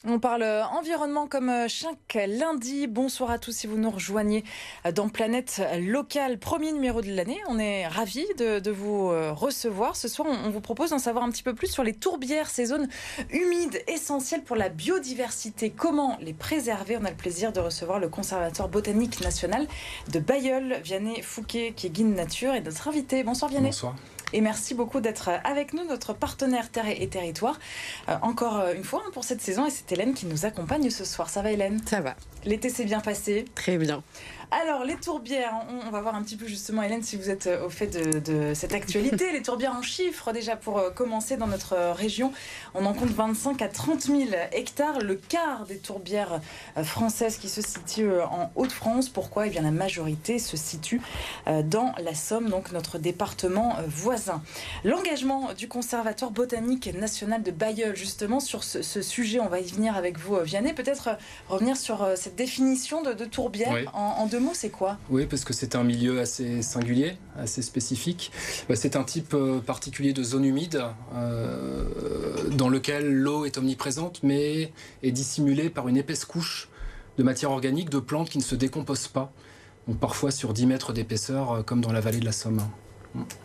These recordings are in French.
On parle environnement comme chaque lundi. Bonsoir à tous si vous nous rejoignez dans Planète Locale, premier numéro de l'année. On est ravis de vous recevoir. Ce soir, on vous propose d'en savoir un petit peu plus sur les tourbières, ces zones humides essentielles pour la biodiversité. Comment les préserver? On a le plaisir de recevoir le conservateur botanique national de Bailleul, Vianney Fouquet, qui est guide nature, et notre invité. Bonsoir Vianney. Bonsoir. Et merci beaucoup d'être avec nous, notre partenaire Terre et Territoire. Encore une fois pour cette saison, et c'est Hélène qui nous accompagne ce soir. Ça va Hélène? Ça va. L'été s'est bien passé? Très bien. Alors, les tourbières, on va voir un petit peu justement, Hélène, si vous êtes au fait de cette actualité. Les tourbières en chiffres, déjà pour commencer dans notre région, on en compte 25 à 30 000 hectares, le quart des tourbières françaises qui se situent en Hauts-de-France. Pourquoi? Eh bien, la majorité se situe dans la Somme, donc notre département voisin. L'engagement du Conservatoire botanique national de Bailleul, justement, sur ce sujet, on va y venir avec vous, Vianney. Peut-être revenir sur cette définition de tourbière. Oui. En deux mots, c'est quoi? Oui, parce que c'est un milieu assez singulier, assez spécifique. C'est un type particulier de zone humide dans lequel l'eau est omniprésente, mais est dissimulée par une épaisse couche de matière organique, de plantes qui ne se décomposent pas. Donc parfois sur 10 mètres d'épaisseur, comme dans la vallée de la Somme.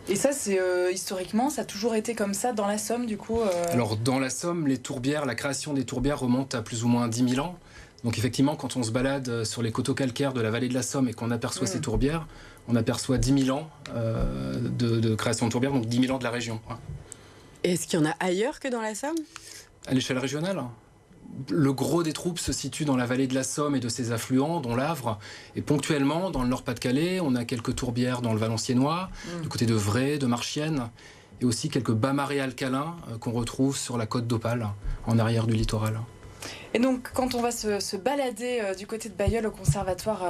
Et ça, c'est historiquement, ça a toujours été comme ça dans la Somme, du coup Alors dans la Somme, les tourbières, la création des tourbières remonte à plus ou moins 10 000 ans. Donc effectivement, quand on se balade sur les coteaux calcaires de la vallée de la Somme et qu'on aperçoit ces tourbières, on aperçoit 10 000 ans de création de tourbières, donc 10 000 ans de la région. Est-ce qu'il y en a ailleurs que dans la Somme? À l'échelle régionale, le gros des troupes se situe dans la vallée de la Somme et de ses affluents, dont l'Avre. Et ponctuellement, dans le Nord-Pas-de-Calais, on a quelques tourbières dans le Valenciennois, du côté de Vray, de Marchienne, et aussi quelques bas-marais alcalins qu'on retrouve sur la côte d'Opale, en arrière du littoral. Et donc, quand on va se balader du côté de Bailleul au Conservatoire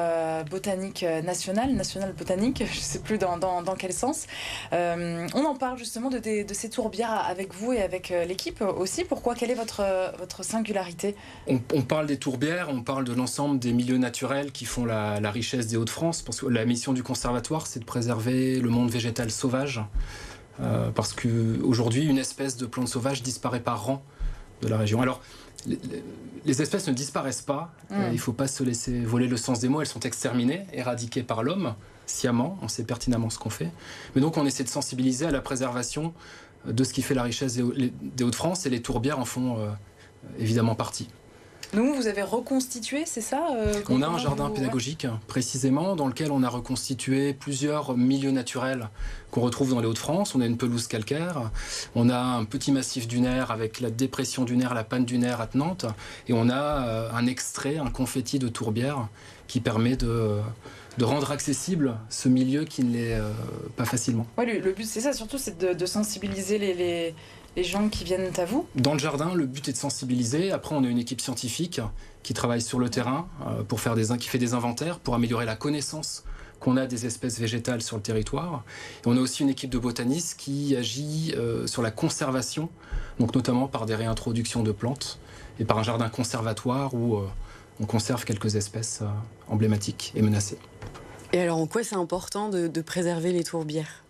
botanique national botanique, je ne sais plus dans quel sens, on en parle justement de ces tourbières avec vous et avec l'équipe aussi. Pourquoi? Quelle est votre singularité? On parle des tourbières, on parle de l'ensemble des milieux naturels qui font la richesse des Hauts-de-France, parce que la mission du Conservatoire, c'est de préserver le monde végétal sauvage, parce qu'aujourd'hui, une espèce de plante sauvage disparaît par rang de la région. Alors, les espèces ne disparaissent pas, il ne faut pas se laisser voler le sens des mots, elles sont exterminées, éradiquées par l'homme, sciemment, on sait pertinemment ce qu'on fait. Mais donc on essaie de sensibiliser à la préservation de ce qui fait la richesse des Hauts-de-France, et les tourbières en font évidemment partie. Donc vous avez reconstitué, c'est ça On a un jardin pédagogique, précisément, dans lequel on a reconstitué plusieurs milieux naturels qu'on retrouve dans les Hauts-de-France. On a une pelouse calcaire, on a un petit massif dunaire avec la dépression dunaire, la panne dunaire attenante, et on a un extrait, un confetti de tourbière qui permet de rendre accessible ce milieu qui ne l'est pas facilement. Oui, le but c'est ça, surtout, c'est de sensibiliser les gens qui viennent à vous. Dans le jardin, le but est de sensibiliser. Après, on a une équipe scientifique qui travaille sur le terrain, qui fait des inventaires pour améliorer la connaissance qu'on a des espèces végétales sur le territoire. Et on a aussi une équipe de botanistes qui agit sur la conservation, donc notamment par des réintroductions de plantes et par un jardin conservatoire où on conserve quelques espèces emblématiques et menacées. Et alors, en quoi c'est important de préserver les tourbières?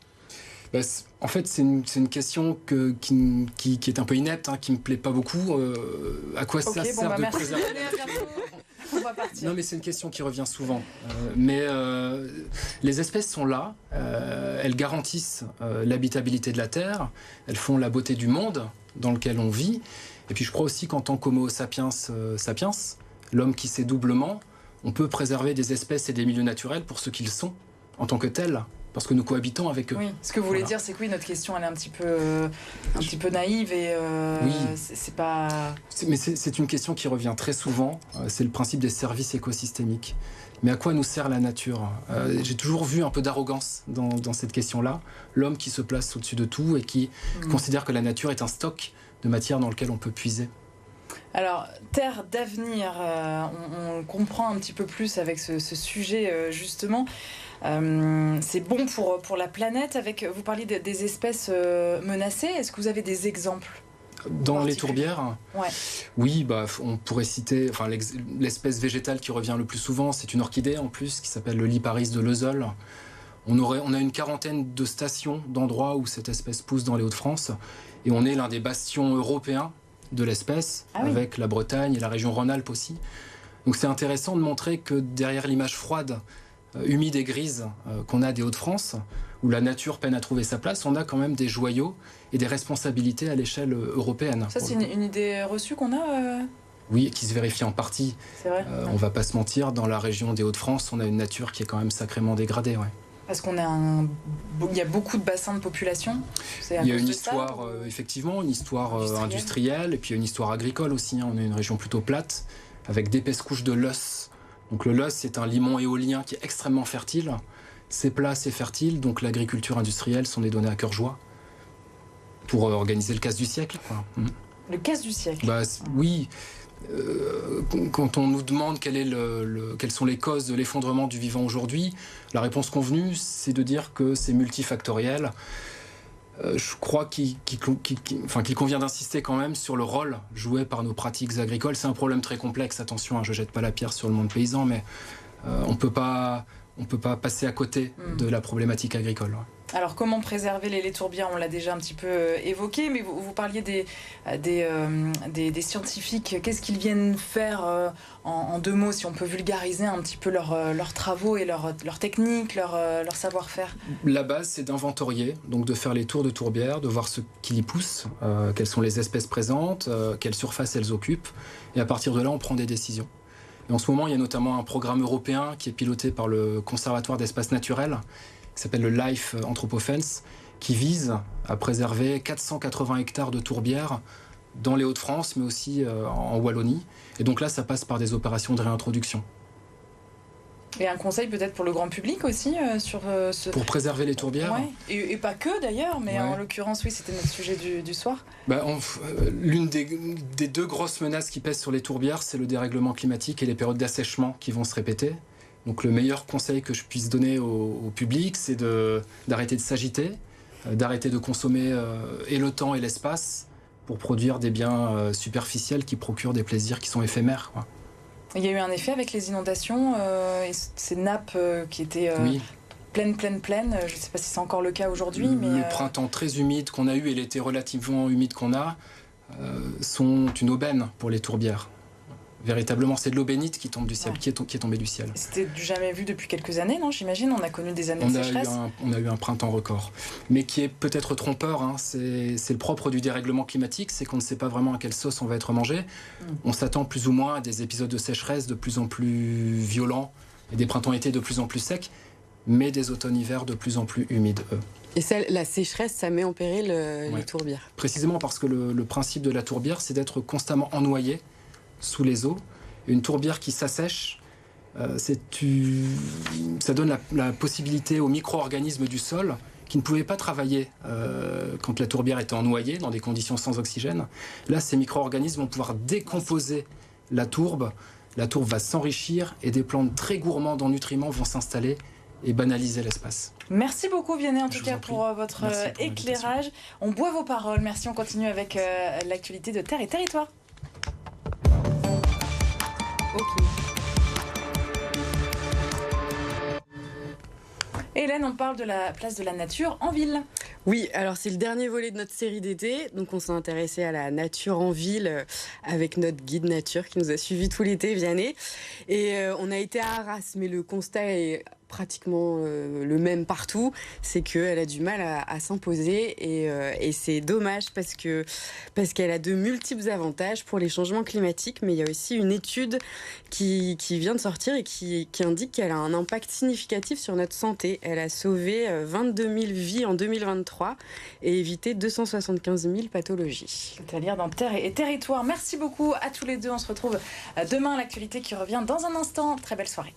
En fait, c'est une question qui est un peu inepte, qui ne me plaît pas beaucoup. À quoi ça sert de préserver? On va partir. Non, mais c'est une question qui revient souvent. Les espèces sont là, elles garantissent l'habitabilité de la Terre, elles font la beauté du monde dans lequel on vit. Et puis je crois aussi qu'en tant qu'Homo sapiens sapiens, l'homme qui sait doublement, on peut préserver des espèces et des milieux naturels pour ce qu'ils sont en tant que tels, parce que nous cohabitons avec eux. Oui, ce que vous voulez dire, c'est que oui, notre question, elle est un petit peu naïve et oui. c'est pas... Mais c'est une question qui revient très souvent, c'est le principe des services écosystémiques. Mais à quoi nous sert la nature? J'ai toujours vu un peu d'arrogance dans cette question-là. L'homme qui se place au-dessus de tout et qui considère que la nature est un stock de matière dans lequel on peut puiser. Alors, terre d'avenir, on comprend un petit peu plus avec ce sujet, justement. C'est bon pour la planète. Vous parlez des espèces menacées. Est-ce que vous avez des exemples? Dans les tourbières, ouais. Oui, on pourrait citer l'espèce végétale qui revient le plus souvent, c'est une orchidée en plus, qui s'appelle le Liparis de Lezeul. On a une quarantaine de stations, d'endroits où cette espèce pousse dans les Hauts-de-France, et on est l'un des bastions européens de l'espèce, avec la Bretagne et la région Rhône-Alpes aussi. Donc c'est intéressant de montrer que derrière l'image froide, humide et grise qu'on a des Hauts-de-France, où la nature peine à trouver sa place, on a quand même des joyaux et des responsabilités à l'échelle européenne. Ça, c'est une idée reçue qu'on a Oui, et qui se vérifie en partie. C'est vrai. On ne va pas se mentir, dans la région des Hauts-de-France, on a une nature qui est quand même sacrément dégradée. Ouais. Parce qu'il y a beaucoup de bassins de population. Il y a une histoire, effectivement, une histoire industrielle, et puis une histoire agricole aussi. On est une région plutôt plate, avec d'épaisses couches de loess. Donc le loess, c'est un limon éolien qui est extrêmement fertile. C'est plat, c'est fertile, donc l'agriculture industrielle sont des données à cœur joie pour organiser le casse du siècle. Quoi. Le casse du siècle. Oui. Quand on nous demande quelles sont les causes de l'effondrement du vivant aujourd'hui, la réponse convenue, c'est de dire que c'est multifactoriel. Je crois qu'il convient d'insister quand même sur le rôle joué par nos pratiques agricoles. C'est un problème très complexe, attention, je ne jette pas la pierre sur le monde paysan, mais on ne peut pas passer à côté de la problématique agricole. Alors, comment préserver les tourbières? On l'a déjà un petit peu évoqué, mais vous parliez des scientifiques. Qu'est-ce qu'ils viennent faire en deux mots, si on peut vulgariser un petit peu leurs travaux et leurs techniques, leur savoir-faire? La base, c'est d'inventorier, donc de faire les tours de tourbières, de voir ce qui y pousse, quelles sont les espèces présentes, quelle surface elles occupent, et à partir de là, on prend des décisions. Et en ce moment, il y a notamment un programme européen qui est piloté par le Conservatoire d'espaces naturels, qui s'appelle le LIFE Anthropofence, qui vise à préserver 480 hectares de tourbières dans les Hauts-de-France, mais aussi en Wallonie. Et donc là, ça passe par des opérations de réintroduction. Et un conseil peut-être pour le grand public aussi sur ce... Pour préserver les tourbières. Ouais. Et pas que d'ailleurs, mais en l'occurrence, oui, c'était notre sujet du soir. L'une des deux grosses menaces qui pèsent sur les tourbières, c'est le dérèglement climatique et les périodes d'assèchement qui vont se répéter. Donc le meilleur conseil que je puisse donner au public, c'est d'arrêter de s'agiter, d'arrêter de consommer et le temps et l'espace pour produire des biens superficiels qui procurent des plaisirs qui sont éphémères, quoi. Il y a eu un effet avec les inondations et ces nappes qui étaient pleines. Je ne sais pas si c'est encore le cas aujourd'hui. Le printemps très humide qu'on a eu et l'été relativement humide qu'on a sont une aubaine pour les tourbières. Véritablement, c'est de l'eau bénite qui tombe du ciel, qui est tombée du ciel. C'était du jamais vu depuis quelques années, non? J'imagine, on a connu des années de sécheresse. On a eu un printemps record, mais qui est peut-être trompeur. C'est le propre du dérèglement climatique, c'est qu'on ne sait pas vraiment à quelle sauce on va être mangé. On s'attend plus ou moins à des épisodes de sécheresse de plus en plus violents, et des printemps-été de plus en plus secs, mais des automnes-hivers de plus en plus humides, eux. Et la sécheresse, ça met en péril les tourbières? Précisément parce que le principe de la tourbière, c'est d'être constamment ennoyé sous les eaux. Une tourbière qui s'assèche, ça donne la possibilité aux micro-organismes du sol qui ne pouvaient pas travailler quand la tourbière était ennoyée dans des conditions sans oxygène. Là, ces micro-organismes vont pouvoir décomposer la tourbe va s'enrichir et des plantes très gourmandes en nutriments vont s'installer et banaliser l'espace. Merci beaucoup Vianney en tout cas pour votre éclairage. On boit vos paroles. Merci, on continue avec l'actualité de Terre et Territoire. Ok. Hélène, on parle de la place de la nature en ville. Oui, alors c'est le dernier volet de notre série d'été. Donc on s'est intéressé à la nature en ville avec notre guide nature qui nous a suivis tout l'été, Vianney. Et on a été à Arras, mais le constat est pratiquement le même partout, c'est qu'elle a du mal à s'imposer et c'est dommage parce qu'elle a de multiples avantages pour les changements climatiques, mais il y a aussi une étude qui vient de sortir et qui indique qu'elle a un impact significatif sur notre santé. Elle a sauvé 22 000 vies en 2023 et évité 275 000 pathologies. C'est à lire dans Terre et Territoire. Merci beaucoup à tous les deux, on se retrouve demain, l'actualité qui revient dans un instant. Très belle soirée.